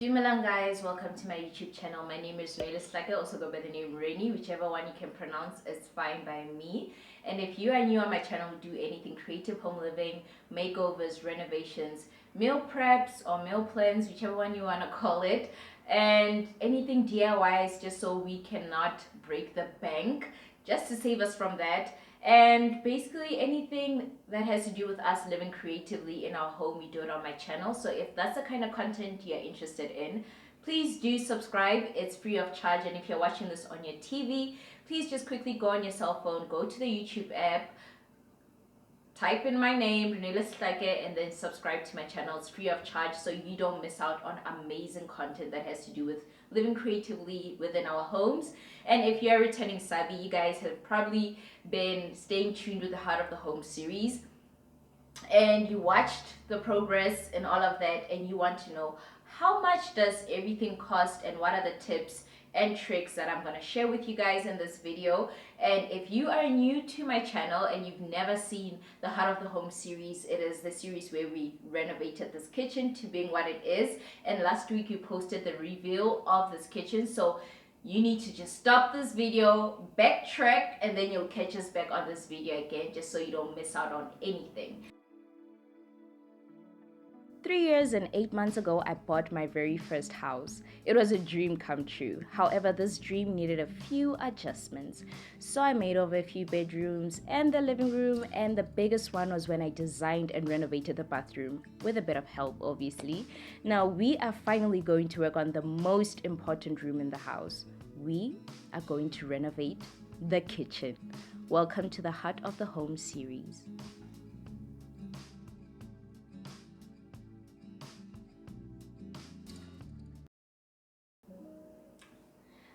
Dumelang guys, welcome to my YouTube channel. My name is Sehlake, also go by the name Reneilwe, whichever one you can pronounce is fine by me. And if you are new on my channel, we do anything creative home living, makeovers, renovations, meal preps or meal plans, whichever one you want to call it, and anything DIYs just so we cannot break the bank, just to save us from that. And basically anything that has to do with us living creatively in our home, we do it on my channel. So if that's the kind of content you're interested in, please do subscribe. It's free of charge. And if you're watching this on your TV, please just quickly go on your cell phone, go to the YouTube app, type in my name, Sehlake, and then subscribe to my channel. It's free of charge, so you don't miss out on amazing content that has to do with living creatively within our homes. And if you're a returning savvy, you guys have probably been staying tuned with the Heart of the Home series, and you watched the progress and all of that, and you want to know how much does everything cost and what are the tips and tricks that I'm going to share with you guys in this video. And if you are new to my channel and you've never seen the Heart of the Home series, it is the series where we renovated this kitchen to being what it is. And last week we posted the reveal of this kitchen, so you need to just stop this video, backtrack, and then you'll catch us back on this video again, just so you don't miss out on anything. 3 years and 8 months ago, I bought my very first house. It was a dream come true. However, this dream needed a few adjustments. So I made over a few bedrooms and the living room, and the biggest one was when I designed and renovated the bathroom, with a bit of help, obviously. Now we are finally going to work on the most important room in the house. We are going to renovate the kitchen. Welcome to the Heart of the Home series.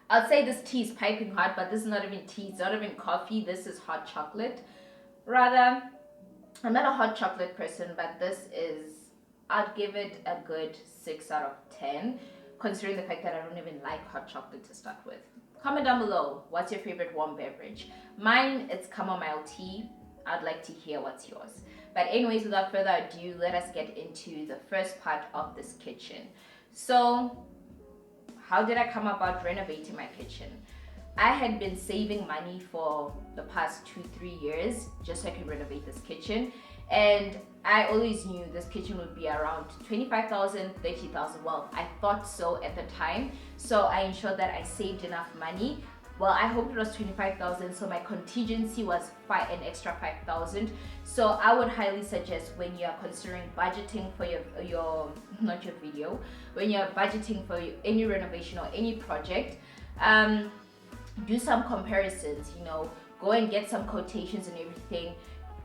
I'll say this tea is piping hot, but this is not even tea, it's not even coffee, this is hot chocolate. Rather, I'm not a hot chocolate person, but this is, I'd give it a good 6 out of 10, considering the fact that I don't even like hot chocolate to start with. Comment down below, what's your favorite warm beverage? Mine, it's chamomile tea. I'd like to hear what's yours. But anyways, without further ado, let us get into the first part of this kitchen. So, how did I come about renovating my kitchen? I had been saving money for the past 2-3 years just so I could renovate this kitchen, and I always knew this kitchen would be around 25,000, 30,000. Well, I thought so at the time, so I ensured that I saved enough money. Well, I hoped it was 25,000, so my contingency was an extra 5,000. So I would highly suggest, when you are considering budgeting for your not your video, when you're budgeting for any renovation or any project, do some comparisons. Go and get some quotations and everything.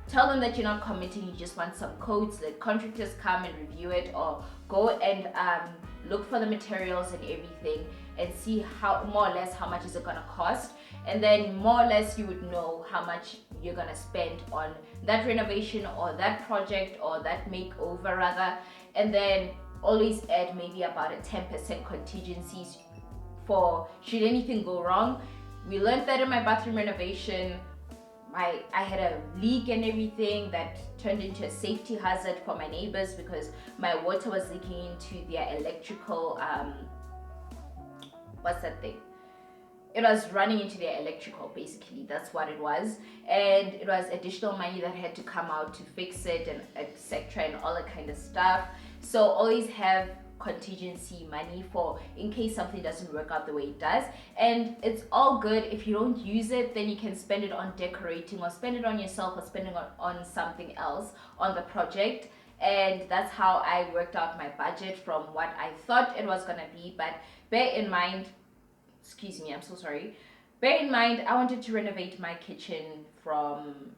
Tell them that you're not committing, you just want some quotes. Let contractors come and review it, or go and look for the materials and everything and see how more or less how much is it gonna cost, and then more or less you would know how much you're gonna spend on that renovation or that project or that makeover rather. And then always add maybe about a 10% contingencies for should anything go wrong. We learned that in my bathroom renovation. I had a leak and everything that turned into a safety hazard for my neighbors because my water was leaking into their electrical, what's that thing? It was running into their electrical, basically, that's what it was. And it was additional money that had to come out to fix it and etc. and all that kind of stuff. So always have contingency money for in case something doesn't work out the way it does. And it's all good. If you don't use it, then you can spend it on decorating or spend it on yourself or spending on something else on the project. And that's how I worked out my budget from what I thought it was gonna be. But bear in mind, excuse me, I'm so sorry, bear in mind I wanted to renovate my kitchen from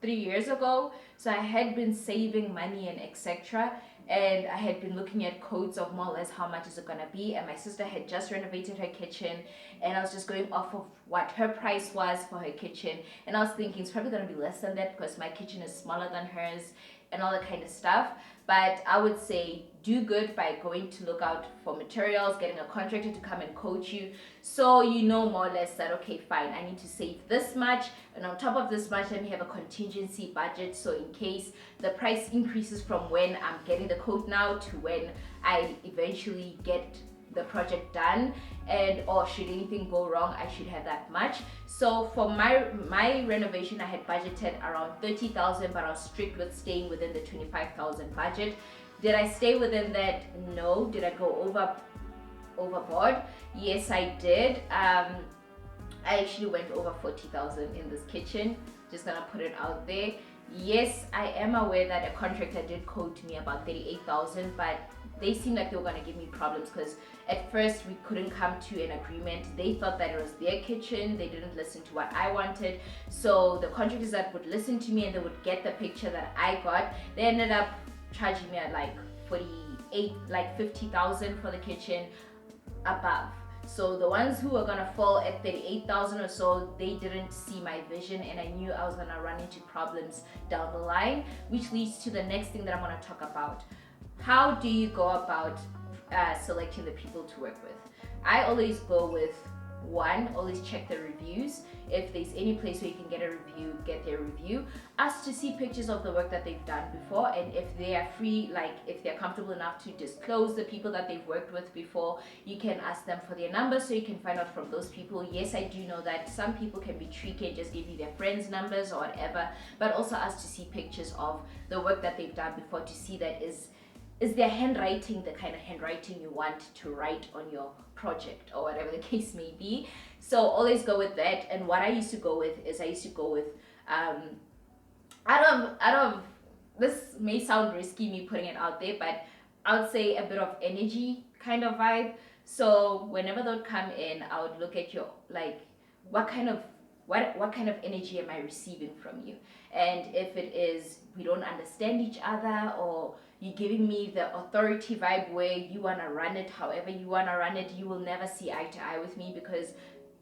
3 years ago, so I had been saving money and etc. And I had been looking at quotes of more or less how much is it gonna be, and my sister had just renovated her kitchen, and I was just going off of what her price was for her kitchen, and I was thinking it's probably gonna be less than that because my kitchen is smaller than hers and all that kind of stuff. But I would say do good by going to look out for materials, getting a contractor to come and coach you, so you know more or less that, okay, fine, I need to save this much, and on top of this much let me have a contingency budget, so in case the price increases from when I'm getting the quote now to when I eventually get the project done, and or should anything go wrong, I should have that much. So for my renovation, I had budgeted around 30,000, but I was strict with staying within the 25,000 budget. Did I stay within that? No. Did I go overboard? Yes, I did. I actually went over 40,000 in this kitchen. Just gonna put it out there. Yes, I am aware that a contractor did quote me about 38,000, but they seemed like they were gonna give me problems because at first we couldn't come to an agreement. They thought that it was their kitchen. They didn't listen to what I wanted. So the contractors that would listen to me and they would get the picture that I got, they ended up charging me at like 48, like 50,000 for the kitchen above. So the ones who were gonna fall at 38,000 or so, they didn't see my vision, and I knew I was gonna run into problems down the line, which leads to the next thing that I'm gonna talk about. How do you go about selecting the people to work with? I always go with one, always check the reviews. If there's any place where you can get a review, get their review. Ask to see pictures of the work that they've done before, and if they are free, like if they're comfortable enough to disclose the people that they've worked with before, you can ask them for their numbers so you can find out from those people. Yes, I do know that some people can be tricky and just give you their friends' numbers or whatever, but also ask to see pictures of the work that they've done before to see that is their handwriting the kind of handwriting you want to write on your project or whatever the case may be. So always go with that. And what I used to go with is out of this may sound risky me putting it out there, but I would say a bit of energy kind of vibe. So whenever they would come in, I would look at your, like, what kind of energy am I receiving from you? And if it is we don't understand each other, or you're giving me the authority vibe where you want to run it however you want to run it, you will never see eye to eye with me, because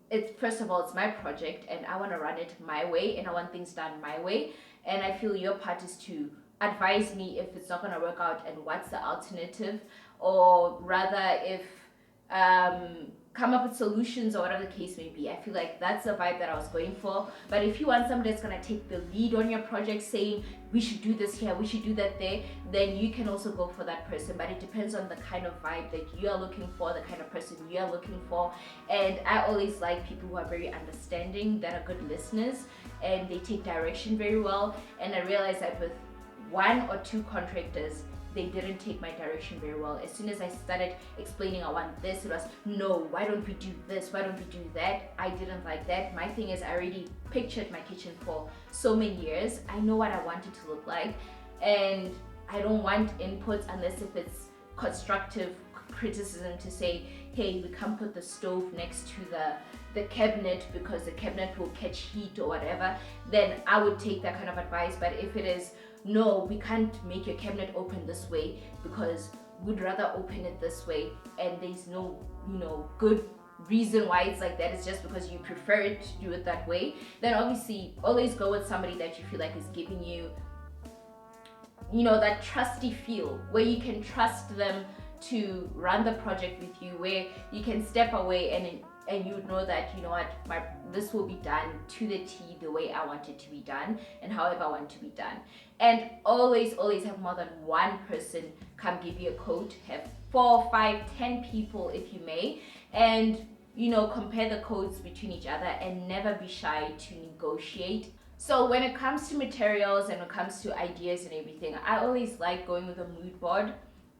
it's, first of all, it's my project and I want to run it my way and I want things done my way. And I feel your part is to advise me if it's not going to work out and what's the alternative, or rather if come up with solutions or whatever the case may be. I feel like that's the vibe that I was going for. But if you want somebody that's going to take the lead on your project, saying we should do this here, we should do that there, then you can also go for that person. But it depends on the kind of vibe that you are looking for, the kind of person you are looking for. And I always like people who are very understanding, that are good listeners, and they take direction very well. And I realized that with one or two contractors, they didn't take my direction very well. As soon as I started explaining I want this, it was, no, why don't we do this? Why don't we do that? I didn't like that. My thing is, I already pictured my kitchen for so many years. I know what I want it to look like, and I don't want input unless if it's constructive criticism to say, hey, we can't put the stove next to the cabinet because the cabinet will catch heat or whatever. Then I would take that kind of advice. But if it is, no, we can't make your cabinet open this way because we'd rather open it this way, and there's no, good reason why it's like that, it's just because you prefer it to do it that way, then obviously always go with somebody that you feel like is giving you, that trusty feel, where you can trust them to run the project with you, where you can step away and you know that, this will be done to the T the way I want it to be done and however I want it to be done. And always have more than one person come give you a quote. Have 4, 5, 10 people if you may, and compare the quotes between each other, and never be shy to negotiate. So when it comes to materials and when it comes to ideas and everything, I always like going with a mood board.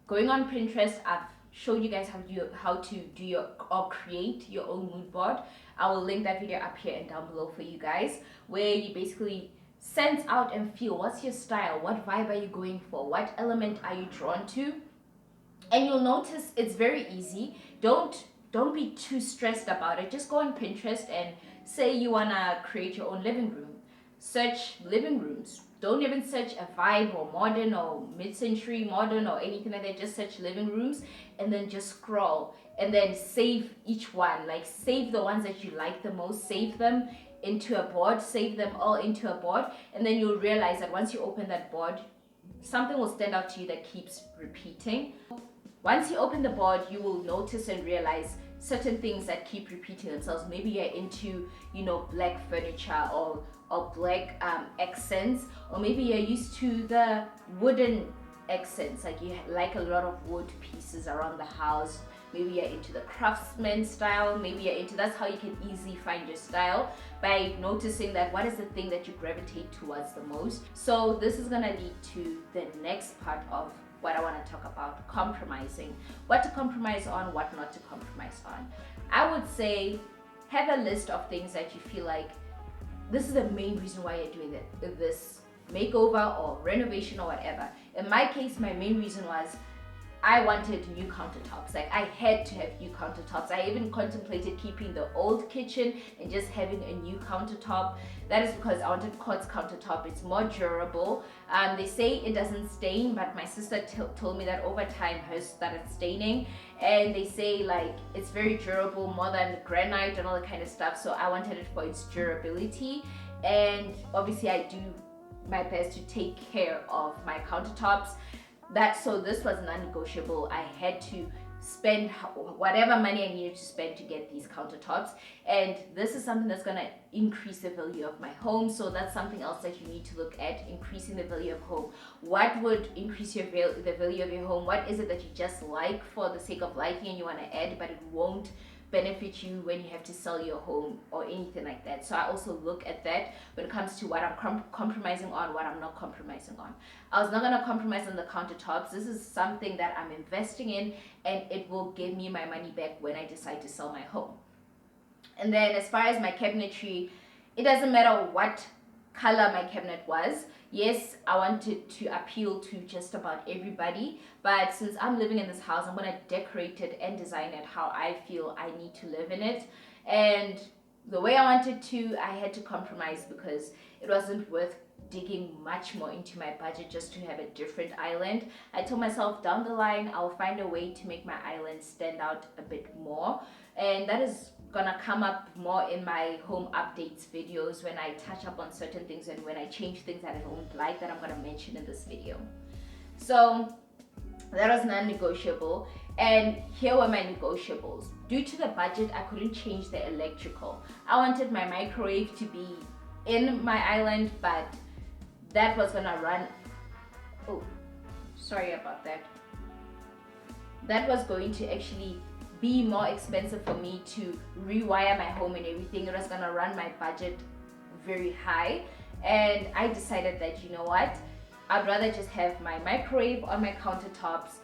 Going on Pinterest, I've showed you guys how to do or create your own mood board. I will link that video up here and down below for you guys, where you basically sense out and feel what's your style, what vibe are you going for, what element are you drawn to. And you'll notice it's very easy. Don't be too stressed about it. Just go on Pinterest and say you want to create your own living room. Search living rooms. Don't even search a vibe or modern or mid-century modern or anything like that. Just search living rooms and then just scroll and then save each one. Like, save the ones that you like the most, save them into a board, save them all into a board, and then you'll realize that once you open that board, something will stand out to you that keeps repeating. Once you open the board, you will notice and realize certain things that keep repeating themselves. Maybe you're into, black furniture or black accents, or maybe you're used to the wooden accents, like you like a lot of wood pieces around the house. Maybe you're into the craftsman style, maybe you're into, that's how you can easily find your style, by noticing that what is the thing that you gravitate towards the most. So this is gonna lead to the next part of what I want to talk about: compromising. What to compromise on, what not to compromise on. I would say have a list of things that you feel like this is the main reason why you're doing this makeover or renovation or whatever. In my case, my main reason was I wanted new countertops. Like, I had to have new countertops. I even contemplated keeping the old kitchen and just having a new countertop. That is because I wanted quartz countertop. It's more durable. They say it doesn't stain, but my sister told me that over time hers started staining. And they say like it's very durable, more than granite and all that kind of stuff. So I wanted it for its durability. And obviously I do my best to take care of my countertops. So this was non-negotiable. I had to spend whatever money I needed to spend to get these countertops, and this is something that's going to increase the value of my home. So that's something else that you need to look at: increasing the value of home. What would increase the value of your home? What is it that you just like for the sake of liking and you want to add, but it won't benefit you when you have to sell your home or anything like that? So I also look at that when it comes to what I'm compromising on, what I'm not compromising on. I was not going to compromise on the countertops. This is something that I'm investing in, and it will give me my money back when I decide to sell my home. And then as far as my cabinetry, it doesn't matter what color my cabinet was. Yes, I wanted to appeal to just about everybody, but since I'm living in this house, I'm going to decorate it and design it how I feel I need to live in it. And the way I wanted to, I had to compromise because it wasn't worth digging much more into my budget just to have a different island. I told myself down the line I'll find a way to make my island stand out a bit more, and that is gonna come up more in my home updates videos when I touch up on certain things and when I change things that I don't like that I'm gonna mention in this video. So that was non-negotiable, and here were my negotiables. Due to the budget, I couldn't change the electrical. I wanted my microwave to be in my island, but that was gonna run, oh, sorry about that. That was going to actually be more expensive for me to rewire my home and everything. It was gonna run my budget very high, and I decided that, you know what, I'd rather just have my microwave on my countertops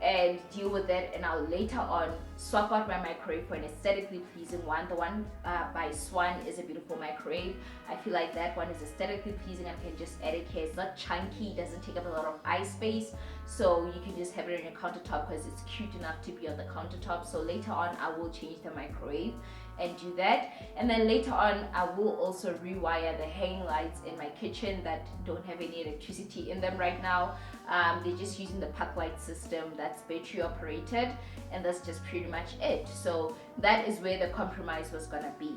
and deal with that, and I'll later on swap out my microwave for an aesthetically pleasing one. The one by Swan is a beautiful microwave. I feel like that one is aesthetically pleasing. I can just add it here. It's not chunky, it doesn't take up a lot of eye space, so you can just have it on your countertop because it's cute enough to be on the countertop. So later on I will change the microwave and do that, and then later on I will also rewire the hanging lights in my kitchen that don't have any electricity in them right now. They're just using the puck light system that's battery operated, and that's just pretty much it. So that is where the compromise was gonna be.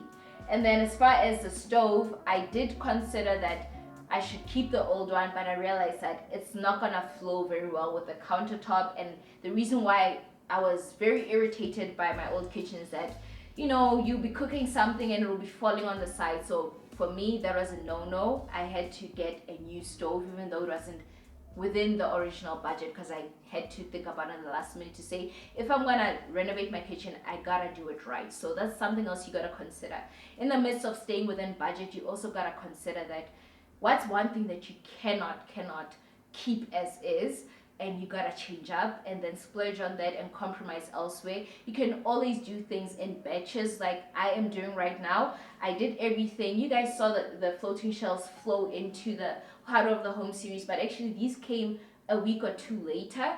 And then as far as the stove, I did consider that I should keep the old one, but I realized that it's not gonna flow very well with the countertop. And the reason why I was very irritated by my old kitchen is that, you'll be cooking something and it'll be falling on the side. So for me, that was a no-no. I had to get a new stove, even though it wasn't within the original budget, because I had to think about it in the last minute to say, if I'm gonna renovate my kitchen, I gotta do it right. So that's something else you gotta consider. In the midst of staying within budget, you also gotta consider that what's one thing that you cannot keep as is, and you gotta change up and then splurge on that and compromise elsewhere. You can always do things in batches like I am doing right now. I did everything. You guys saw the floating shelves flow into the Heart of the Home series, but actually these came a week or two later.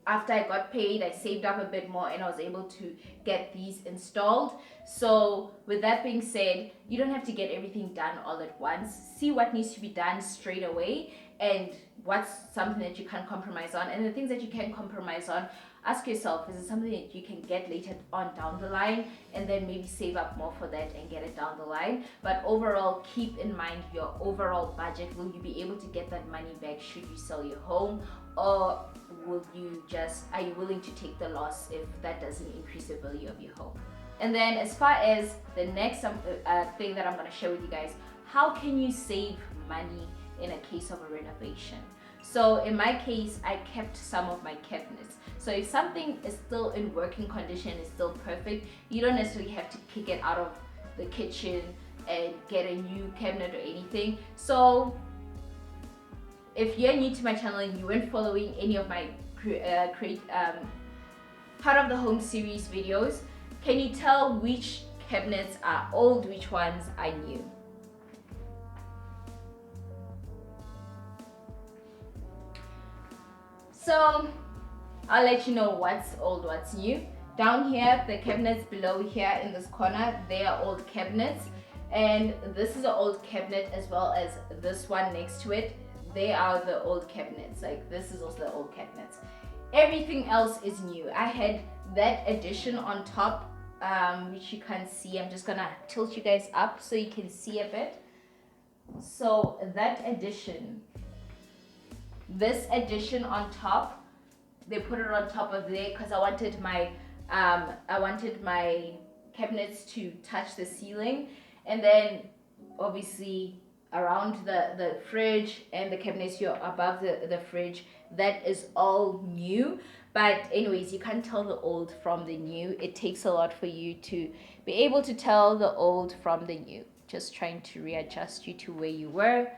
After I got paid, I saved up a bit more and I was able to get these installed. So with that being said, you don't have to get everything done all at once. See what needs to be done straight away and what's something that you can't compromise on. And the things that you can compromise on, ask yourself, is it something that you can get later on down the line, and then maybe save up more for that and get it down the line. But overall, keep in mind your overall budget. Will you be able to get that money back should you sell your home, or are you willing to take the loss if that doesn't increase the value of your home? And then as far as the next thing that I'm going to share with you guys, how can you save money in a case of a renovation? So in my case, I kept some of my cabinets. So if something is still in working condition, is still perfect, you don't necessarily have to kick it out of the kitchen and get a new cabinet or anything. So if you're new to my channel and you weren't following any of my part of the home series videos, can you tell which cabinets are old, which ones are new? So I'll let you know what's old, what's new. Down here, the cabinets below here in this corner, they are old cabinets. And this is an old cabinet as well as this one next to it. They are the old cabinets. Like this is also the old cabinets. Everything else is new. I had that addition on top, which you can't see. I'm just gonna tilt you guys up so you can see a bit. So that addition, this addition on top, they put it on top of there because I wanted my cabinets to touch the ceiling, and then obviously around the fridge and the cabinets here above the fridge, that is all new. But anyways, you can't tell the old from the new. It takes a lot for you to be able to tell the old from the new. Just trying to readjust you to where you were.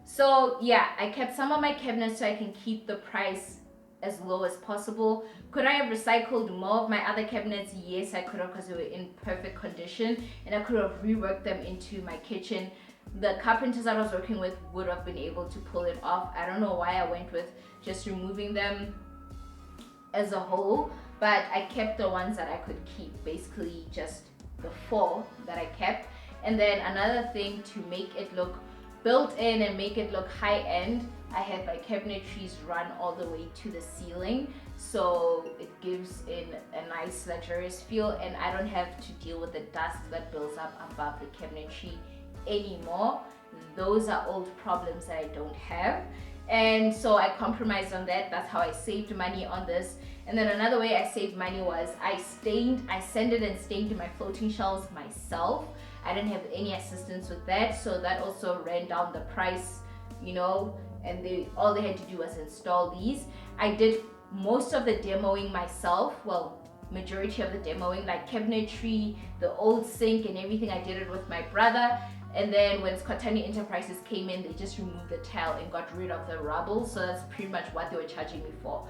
So yeah, I kept some of my cabinets so I can keep the price as low as possible. Could I have recycled more of my other cabinets? Yes, I could have, because they were in perfect condition, and I could have reworked them into my kitchen. The carpenters I was working with would have been able to pull it off. I don't know why I went with just removing them as a whole, but I kept the ones that I could keep, basically just the 4 that I kept. And then another thing to make it look built in and make it look high end, I had my cabinetries run all the way to the ceiling, so it gives in a nice luxurious feel, and I don't have to deal with the dust that builds up above the cabinetry anymore. Those are old problems that I don't have, and so I compromised on that. That's how I saved money on this. And then another way I saved money was I sanded and stained my floating shelves myself. I didn't have any assistance with that, so that also ran down the price, you know, and all they had to do was install these. I did most of the demoing myself, well, majority of the demoing, like cabinetry, the old sink and everything. I did it with my brother, and then when Skotani Enterprises came in, they just removed the tile and got rid of the rubble, so that's pretty much what they were charging me for.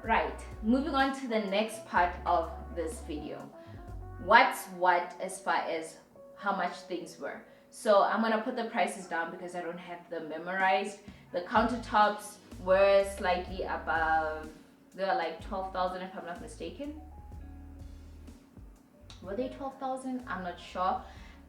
Right, moving on to the next part of this video. What's what as far as how much things were. So I'm gonna put the prices down because I don't have them memorized. The countertops were slightly above, they were like 12,000 if I'm not mistaken. Were they 12,000? I'm not sure.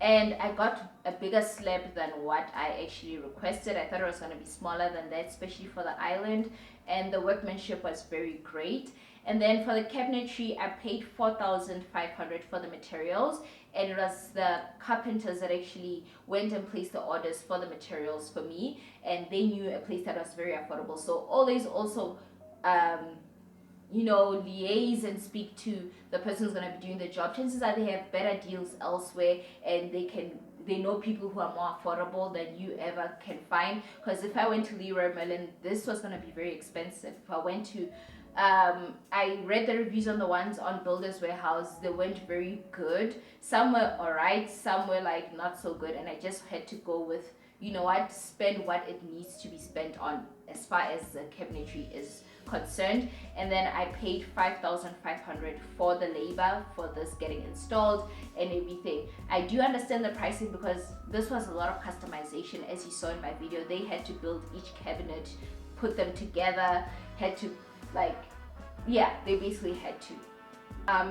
And I got a bigger slab than what I actually requested. I thought it was going to be smaller than that, especially for the island, and the workmanship was very great. And then for the cabinetry, I paid 4,500 for the materials, and it was the carpenters that actually went and placed the orders for the materials for me, and they knew a place that was very affordable. So always also you know, liaise and speak to the person who's going to be doing the job. Chances are they have better deals elsewhere, and they know people who are more affordable than you ever can find. Because if I went to Leroy Merlin, this was going to be very expensive. If I went to I read the reviews on the ones on Builders Warehouse. They weren't very good. Some were alright, some were like not so good, and I just had to go with, you know what, spend what it needs to be spent on as far as the cabinetry is concerned. And then I paid 5,500 for the labor for this getting installed and everything. I do understand the pricing because this was a lot of customization. As you saw in my video, they had to build each cabinet, put them together, had to, like, yeah, they basically had to.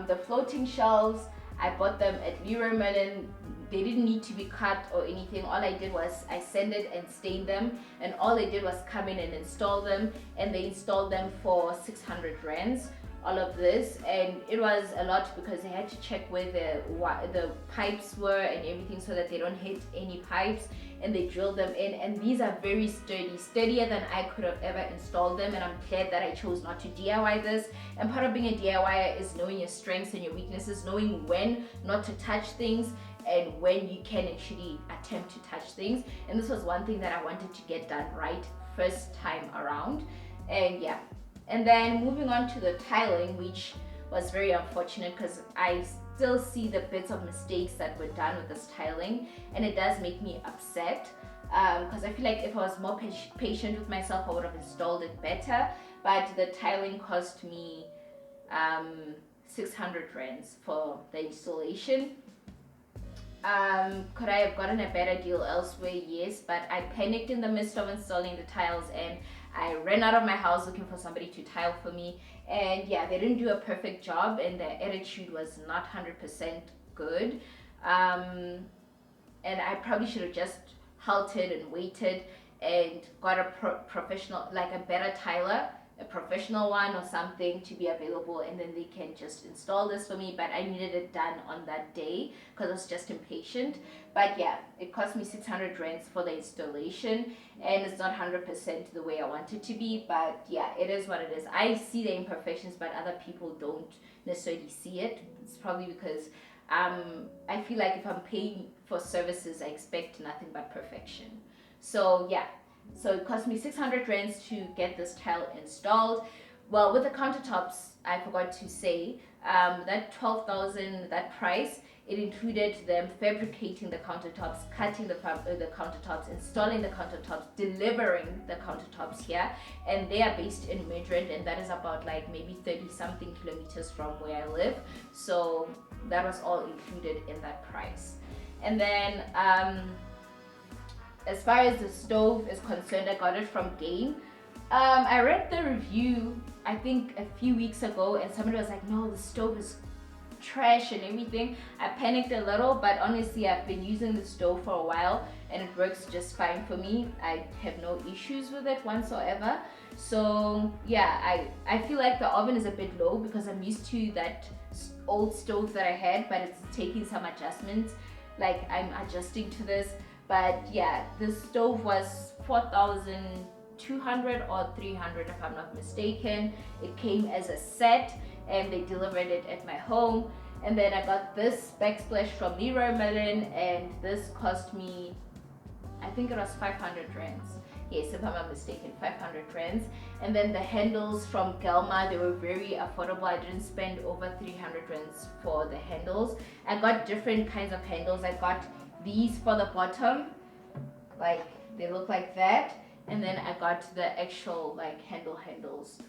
The floating shelves, I bought them at Leroy Merlin. they didn't need to be cut or anything. All I did was I sanded and stained them, and all they did was come in and install them, and they installed them for 600 rands, all of this. And it was a lot because they had to check where the pipes were and everything so that they don't hit any pipes, and they drilled them in. And these are very sturdy, sturdier than I could have ever installed them, and I'm glad that I chose not to DIY this. And part of being a DIYer is knowing your strengths and your weaknesses, knowing when not to touch things and when you can actually attempt to touch things. And this was one thing that I wanted to get done right first time around. And yeah, and then moving on to the tiling, which was very unfortunate because I still see the bits of mistakes that were done with this tiling, and it does make me upset because I feel like if I was more patient with myself, I would have installed it better. But the tiling cost me 600 rands for the installation. Could I have gotten a better deal elsewhere? Yes, but I panicked in the midst of installing the tiles, and I ran out of my house looking for somebody to tile for me. And yeah, they didn't do a perfect job, and their attitude was not 100% good. And I probably should have just halted and waited and got a professional, like a better tiler, a professional one or something to be available, and then they can just install this for me. But I needed it done on that day because I was just impatient. But yeah, it cost me 600 rands for the installation, and it's not 100% the way I want it to be. But yeah, it is what it is. I see the imperfections, but other people don't necessarily see it. It's probably because I feel like if I'm paying for services, I expect nothing but perfection. So yeah, so it cost me 600 rands to get this tile installed. Well, with the countertops, I forgot to say that 12,000, that price, it included them fabricating the countertops, cutting the countertops, installing the countertops, delivering the countertops here. And they are based in Midrand, and that is about like maybe 30 something kilometers from where I live. So that was all included in that price. And then as far as the stove is concerned, I got it from Gain. I read the review, I think a few weeks ago, and somebody was like, no, the stove is trash and everything. I panicked a little, but honestly, I've been using the stove for a while and it works just fine for me. I have no issues with it whatsoever. So yeah, I feel like the oven is a bit low because I'm used to that old stove that I had, but it's taking some adjustments. Like I'm adjusting to this. But yeah, the stove was 4,200 or 300 if I'm not mistaken. It came as a set and they delivered it at my home. And then I got this backsplash from Remodel, and this cost me, I think it was 500 rands. Yes, if I'm not mistaken, 500 rands. And then the handles from Gelma, they were very affordable. I didn't spend over 300 rands for the handles. I got different kinds of handles. I got these for the bottom, like they look like that, and then I got the actual like handles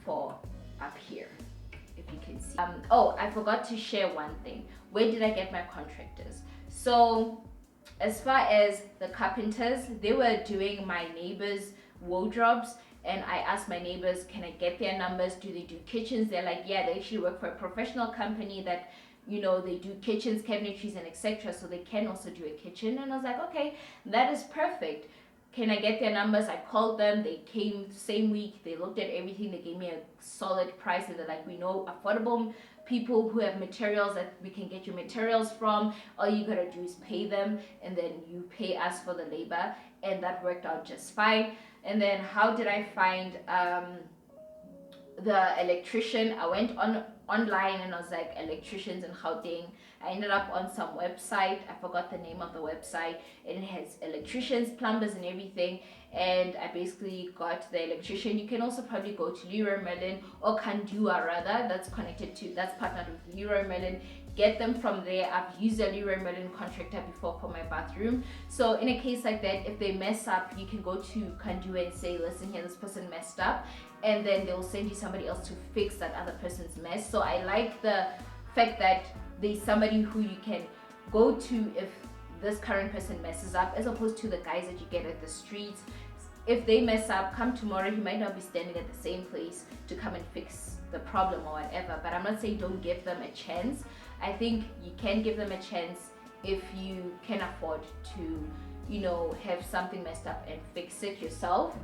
for up here, if you can see. Oh, I forgot to share one thing. Where did I get my contractors? So as far as the carpenters, they were doing my neighbors' wardrobes, and I asked my neighbors, can I get their numbers? Do they do kitchens? They're like, yeah, they actually work for a professional company that, you know, they do kitchens, cabinetries, and etc. So they can also do a kitchen. And I was like, okay, that is perfect. Can I get their numbers? I called them. They came the same week. They looked at everything. They gave me a solid price. And they're like, we know affordable people who have materials that we can get you materials from. All you gotta do is pay them, and then you pay us for the labor. And that worked out just fine. And then how did I find the electrician? I went online and I was like, electricians in Gauteng. I ended up on some website. I forgot the name of the website. And it has electricians, plumbers, and everything. And I basically got the electrician. You can also probably go to Remodel or Kandua rather. That's partnered with Remodel. Get them from there. I've used a Remodel contractor before for my bathroom. So in a case like that, if they mess up, you can go to Kandua and say, listen here, this person messed up. And then they'll send you somebody else to fix that other person's mess. So I like the fact that there's somebody who you can go to if this current person messes up, as opposed to the guys that you get at the streets. If they mess up, come tomorrow, he might not be standing at the same place to come and fix the problem or whatever. But I'm not saying don't give them a chance. I think you can give them a chance if you can afford to, you know, have something messed up and fix it yourself.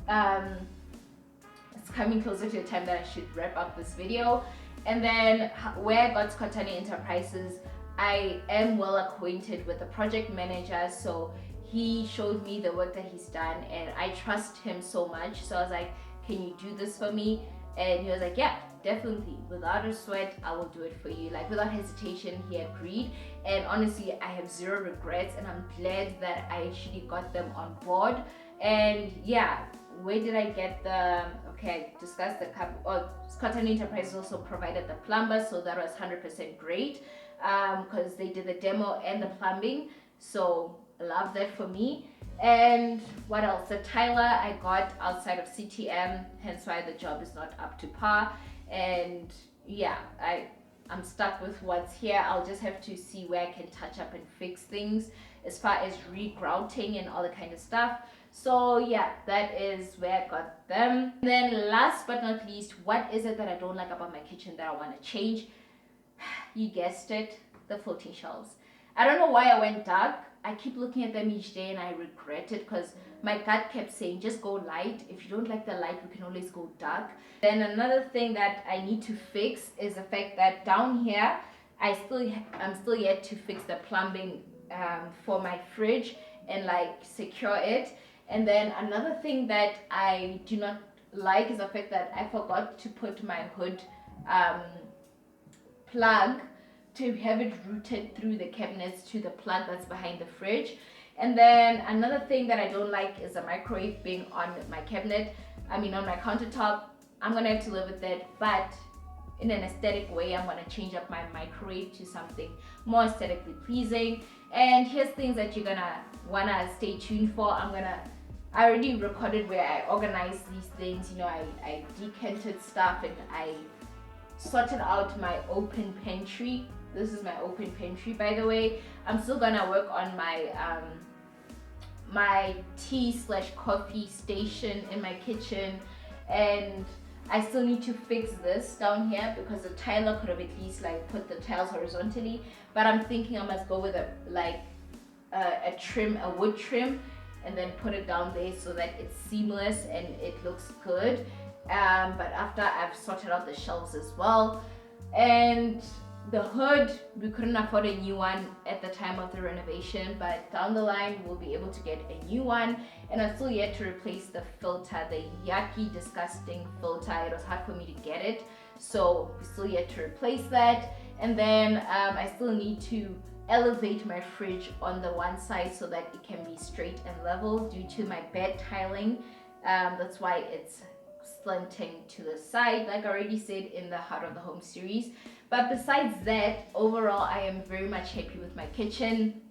It's coming closer to the time that I should wrap up this video. And then where I got Skotane Enterprises, I am well acquainted with the project manager, so he showed me the work that he's done and I trust him so much. So I was like, can you do this for me? And he was like, yeah, definitely, without a sweat, I will do it for you. Like, without hesitation, he agreed. And honestly, I have zero regrets, and I'm glad that I actually got them on board. And yeah, where did I get the, okay, I discussed the Skotane Enterprise also provided the plumber, so that was 100% great, because they did the demo and the plumbing, so I love that for me. And what else? The tiler I got outside of CTM, hence why the job is not up to par. And yeah, I'm stuck with what's here. I'll just have to see where I can touch up and fix things as far as regrouting and all the kind of stuff. So yeah, that is where I got them. And then last but not least, what is it that I don't like about my kitchen that I want to change? You guessed it, the floating shelves. I don't know why I went dark. I keep looking at them each day and I regret it, because my gut kept saying just go light. If you don't like the light, we can always go dark. Then another thing that I need to fix is the fact that down here I'm still yet to fix the plumbing for my fridge and like secure it. And then another thing that I do not like is the fact that I forgot to put my hood plug, to have it routed through the cabinets to the plug that's behind the fridge. And then another thing that I don't like is the microwave being on my cabinet, on my countertop. I'm gonna have to live with that, but in an aesthetic way, I'm gonna change up my microwave to something more aesthetically pleasing. And here's things that you're gonna wanna stay tuned for. I already recorded where I organized these things. You know, I decanted stuff and I sorted out my open pantry. This is my open pantry, by the way. I'm still gonna work on my my tea/coffee station in my kitchen, and I still need to fix this down here because the tiler could have at least like put the tiles horizontally. But I'm thinking I must go with a wood trim, and then put it down there so that it's seamless and it looks good. But after I've sorted out the shelves as well. And the hood, we couldn't afford a new one at the time of the renovation, but down the line we'll be able to get a new one. And I'm still yet to replace the filter, the yucky, disgusting filter. It was hard for me to get it, so we're still yet to replace that. And then I still need to elevate my fridge on the one side so that it can be straight and level due to my bed tiling. That's why it's slanting to the side, like I already said in the Heart of the Home series. But besides that, overall I am very much happy with my kitchen.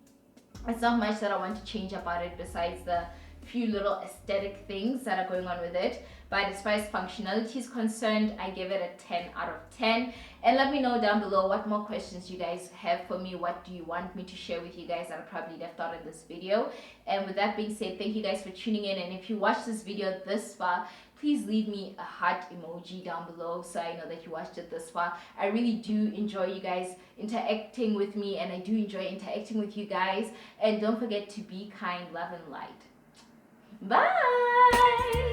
It's not much that I want to change about it besides the few little aesthetic things that are going on with it. But as far as functionality is concerned, I give it a 10 out of 10. And let me know down below what more questions you guys have for me. What do you want me to share with you guys that I probably left out in this video? And with that being said, thank you guys for tuning in. And if you watched this video this far, please leave me a heart emoji down below so I know that you watched it this far. I really do enjoy you guys interacting with me, and I do enjoy interacting with you guys. And don't forget to be kind, love, and light. Bye!